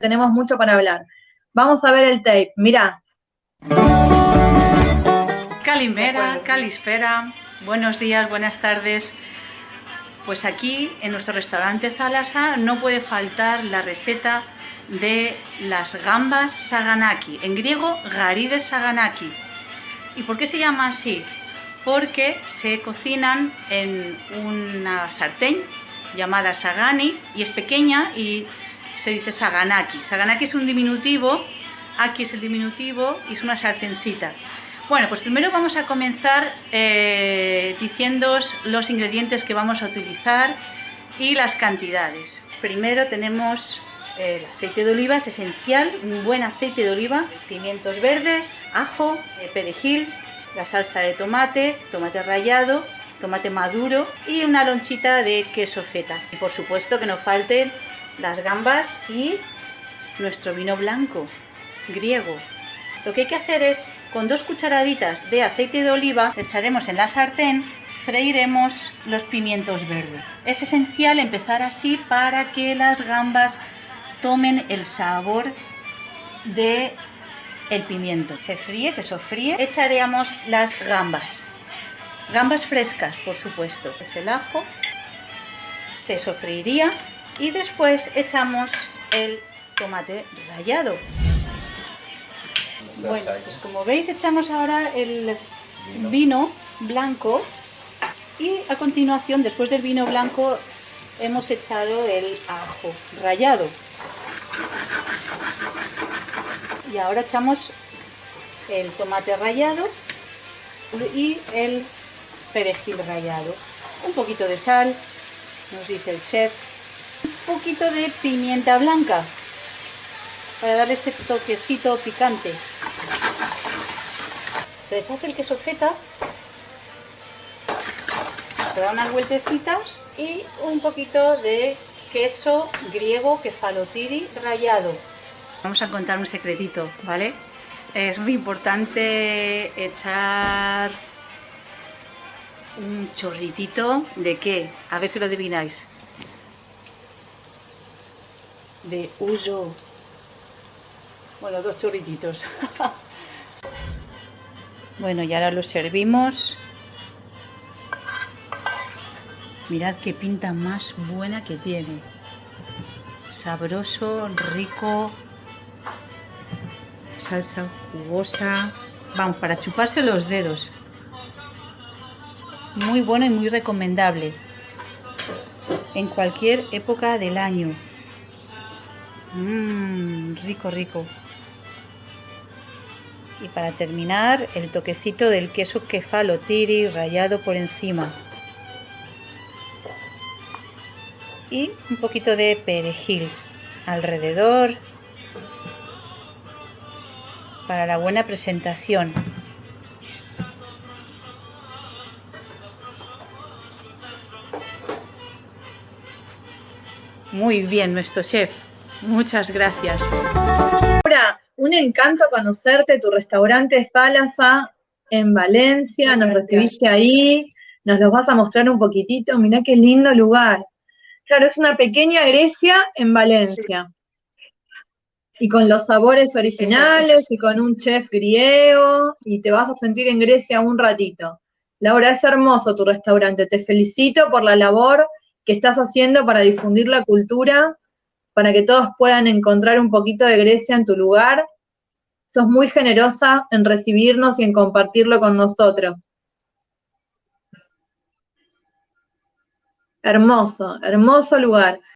tenemos mucho para hablar. Vamos a ver el tape, mirá. Calimera, calispera, buenos días, buenas tardes. Pues aquí en nuestro restaurante Thalassa no puede faltar la receta de las gambas saganaki, en griego garides saganaki. ¿Y por qué se llama así? Porque se cocinan en una sartén llamada sagani y es pequeña y se dice saganaki. Saganaki es un diminutivo, aquí es el diminutivo y es una sartencita. Bueno, pues primero vamos a comenzar diciéndoos los ingredientes que vamos a utilizar y las cantidades. Primero tenemos el aceite de oliva, es esencial, un buen aceite de oliva, pimientos verdes, ajo, perejil, la salsa de tomate, tomate rallado, tomate maduro y una lonchita de queso feta. Y por supuesto que no falten las gambas y nuestro vino blanco, griego. Lo que hay que hacer es, con 2 cucharaditas de aceite de oliva, echaremos en la sartén, freiremos los pimientos verdes. Es esencial empezar así para que las gambas tomen el sabor del pimiento. Se fríe, se sofríe, echaremos las gambas. Gambas frescas, por supuesto. Es el ajo, se sofreiría y después echamos el tomate rallado. Bueno, pues como veis echamos ahora el vino blanco y a continuación, después del vino blanco, hemos echado el ajo rallado. Y ahora echamos el tomate rallado y el perejil rallado. Un poquito de sal, nos dice el chef. Un poquito de pimienta blanca para darle ese toquecito picante. Se deshace el queso feta, se da unas vueltecitas y un poquito de queso griego kefalotiri rallado. Vamos a contar un secretito, ¿vale? Es muy importante echar un chorritito de ¿qué? A ver si lo adivináis. De uso. Bueno, 2 chorrititos. Bueno, y ahora lo servimos. Mirad qué pinta más buena que tiene. Sabroso, rico. Salsa jugosa. Vamos, para chuparse los dedos. Muy bueno y muy recomendable. En cualquier época del año. Rico, rico. Y para terminar, el toquecito del queso kefalotiri rallado por encima. Y un poquito de perejil alrededor para la buena presentación. Muy bien, nuestro chef. Muchas gracias. Ahora, un encanto conocerte, tu restaurante Thalassa en Valencia, nos recibiste ahí, nos los vas a mostrar un poquitito, mirá qué lindo lugar. Claro, es una pequeña Grecia en Valencia. Y con los sabores originales y con un chef griego y te vas a sentir en Grecia un ratito. Laura, es hermoso tu restaurante, te felicito por la labor que estás haciendo para difundir la cultura, para que todos puedan encontrar un poquito de Grecia en tu lugar. Sos muy generosa en recibirnos y en compartirlo con nosotros. Hermoso, hermoso lugar.